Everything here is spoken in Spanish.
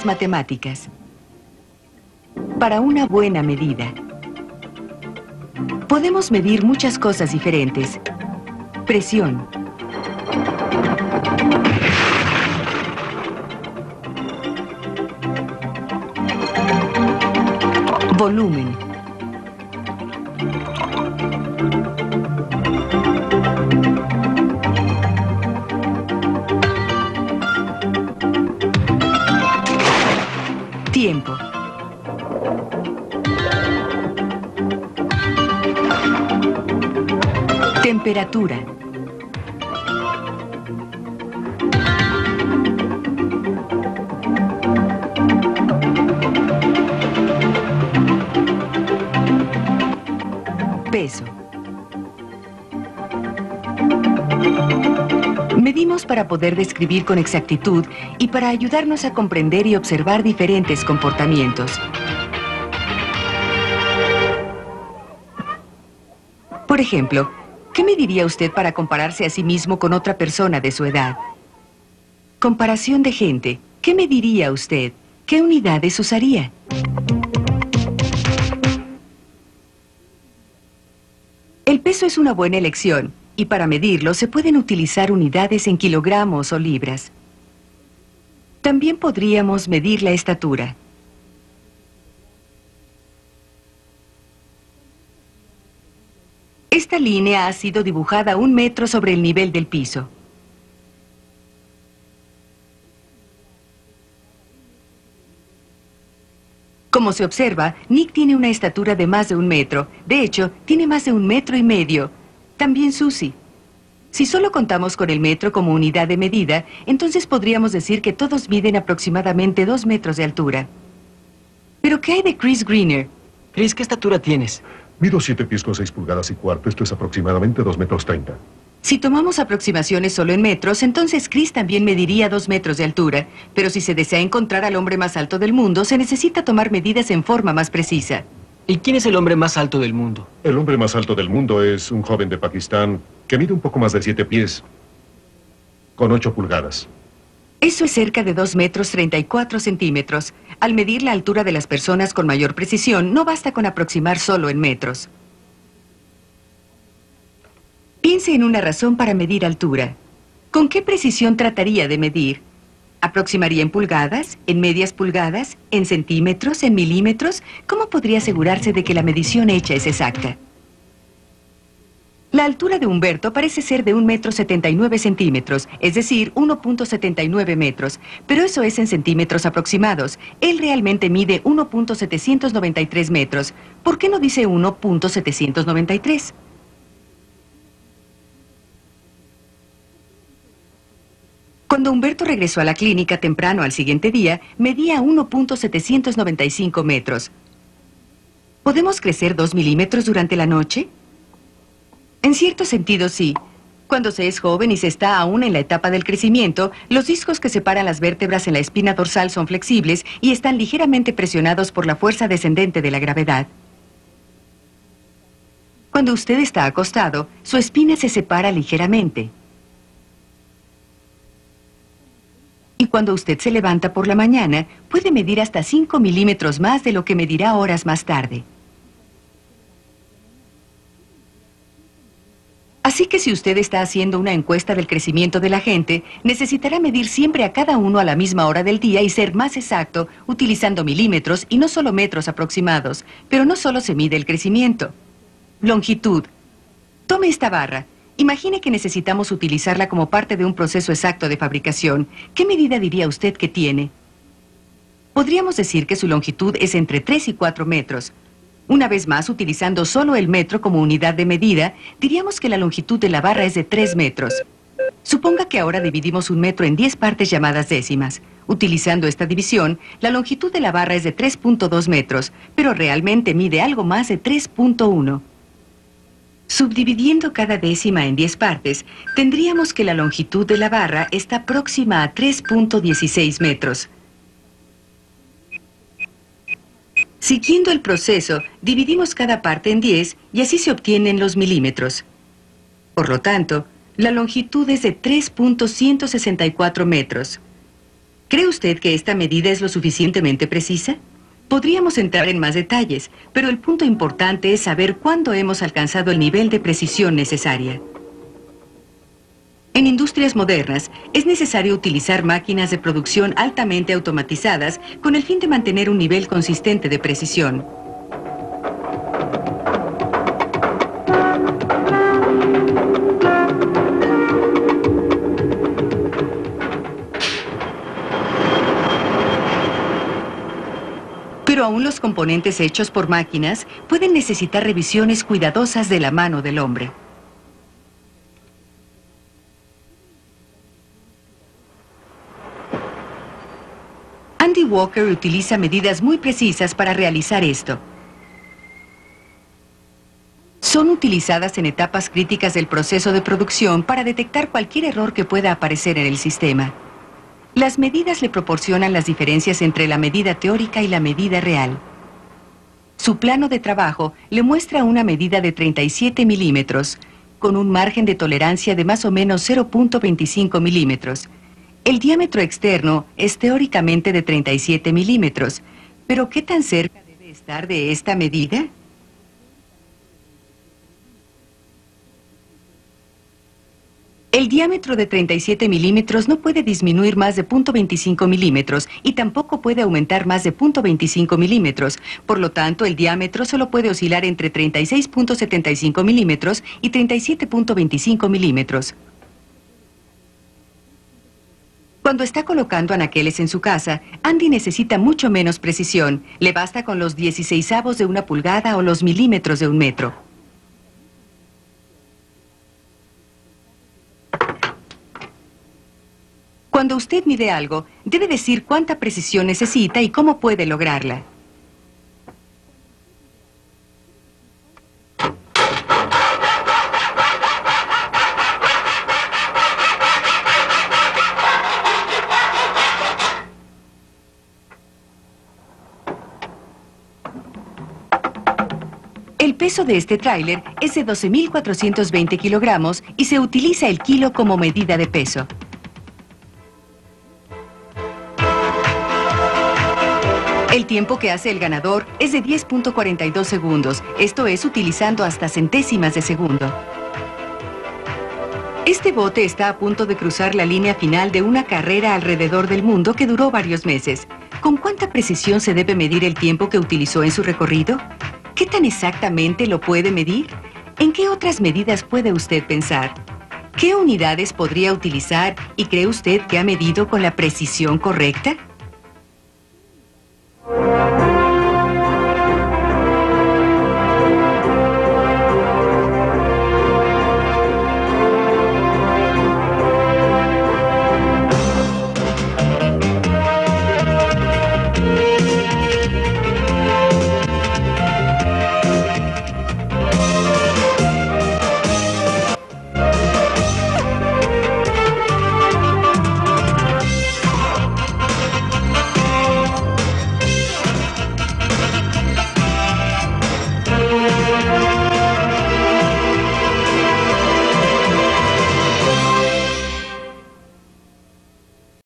matemáticas. Para una buena medida, podemos medir muchas cosas diferentes. Presión. Volumen. Tiempo. Temperatura. Peso. Medimos para poder describir con exactitud y para ayudarnos a comprender y observar diferentes comportamientos. Por ejemplo, ¿qué mediría usted para compararse a sí mismo con otra persona de su edad? Comparación de gente. ¿Qué mediría usted? ¿Qué unidades usaría? El peso es una buena elección, y para medirlo se pueden utilizar unidades en kilogramos o libras. También podríamos medir la estatura. Esta línea ha sido dibujada 1 metro sobre el nivel del piso. Como se observa, Nick tiene una estatura de más de 1 metro. De hecho, tiene más de 1,5 metros. También Susie. Si solo contamos con el metro como unidad de medida, entonces podríamos decir que todos miden aproximadamente 2 metros de altura. ¿Pero qué hay de Chris Greener? Chris, ¿qué estatura tienes? Mido 7 pies con 6 pulgadas y cuarto. Esto es aproximadamente 2,30 metros. Si tomamos aproximaciones solo en metros, entonces Chris también mediría 2 metros de altura. Pero si se desea encontrar al hombre más alto del mundo, se necesita tomar medidas en forma más precisa. ¿Y quién es el hombre más alto del mundo? El hombre más alto del mundo es un joven de Pakistán que mide un poco más de 7 pies con 8 pulgadas. Eso es cerca de 2 metros 34 centímetros. Al medir la altura de las personas con mayor precisión, no basta con aproximar solo en metros. Piense en una razón para medir altura. ¿Con qué precisión trataría de medir? ¿Aproximaría en pulgadas, en medias pulgadas, en centímetros, en milímetros? ¿Cómo podría asegurarse de que la medición hecha es exacta? La altura de Humberto parece ser de 1,79 metros, es decir, 1,79 metros. Pero eso es en centímetros aproximados. Él realmente mide 1,793 metros. ¿Por qué no dice 1,793? Cuando Humberto regresó a la clínica temprano al siguiente día, medía 1,795 metros. ¿Podemos crecer 2 milímetros durante la noche? En cierto sentido, sí. Cuando se es joven y se está aún en la etapa del crecimiento, los discos que separan las vértebras en la espina dorsal son flexibles y están ligeramente presionados por la fuerza descendente de la gravedad. Cuando usted está acostado, su espina se separa ligeramente. Y cuando usted se levanta por la mañana, puede medir hasta 5 milímetros más de lo que medirá horas más tarde. Así que si usted está haciendo una encuesta del crecimiento de la gente, necesitará medir siempre a cada uno a la misma hora del día y ser más exacto, utilizando milímetros y no solo metros aproximados. Pero no solo se mide el crecimiento. Longitud. Tome esta barra. Imagine que necesitamos utilizarla como parte de un proceso exacto de fabricación. ¿Qué medida diría usted que tiene? Podríamos decir que su longitud es entre 3 y 4 metros. Una vez más, utilizando solo el metro como unidad de medida, diríamos que la longitud de la barra es de 3 metros. Suponga que ahora dividimos 1 metro en 10 partes llamadas décimas. Utilizando esta división, la longitud de la barra es de 3,2 metros, pero realmente mide algo más de 3,1. Subdividiendo cada décima en 10 partes, tendríamos que la longitud de la barra está próxima a 3,16 metros. Siguiendo el proceso, dividimos cada parte en 10 y así se obtienen los milímetros. Por lo tanto, la longitud es de 3,164 metros. ¿Cree usted que esta medida es lo suficientemente precisa? Podríamos entrar en más detalles, pero el punto importante es saber cuándo hemos alcanzado el nivel de precisión necesaria. En industrias modernas, es necesario utilizar máquinas de producción altamente automatizadas con el fin de mantener un nivel consistente de precisión. Pero aún los componentes hechos por máquinas pueden necesitar revisiones cuidadosas de la mano del hombre. Andy Walker utiliza medidas muy precisas para realizar esto. Son utilizadas en etapas críticas del proceso de producción para detectar cualquier error que pueda aparecer en el sistema. Las medidas le proporcionan las diferencias entre la medida teórica y la medida real. Su plano de trabajo le muestra una medida de 37 milímetros, con un margen de tolerancia de más o menos 0.25 milímetros. El diámetro externo es teóricamente de 37 milímetros, pero ¿qué tan cerca debe estar de esta medida? El diámetro de 37 milímetros no puede disminuir más de 0.25 milímetros y tampoco puede aumentar más de 0.25 milímetros. Por lo tanto, el diámetro solo puede oscilar entre 36.75 milímetros y 37.25 milímetros. Cuando está colocando anaqueles en su casa, Andy necesita mucho menos precisión. Le basta con los 16avos de una pulgada o los milímetros de un metro. Cuando usted mide algo, debe decir cuánta precisión necesita y cómo puede lograrla. El peso de este tráiler es de 12.420 kilogramos y se utiliza el kilo como medida de peso. El tiempo que hace el ganador es de 10.42 segundos, esto es utilizando hasta centésimas de segundo. Este bote está a punto de cruzar la línea final de una carrera alrededor del mundo que duró varios meses. ¿Con cuánta precisión se debe medir el tiempo que utilizó en su recorrido? ¿Qué tan exactamente lo puede medir? ¿En qué otras medidas puede usted pensar? ¿Qué unidades podría utilizar y cree usted que ha medido con la precisión correcta?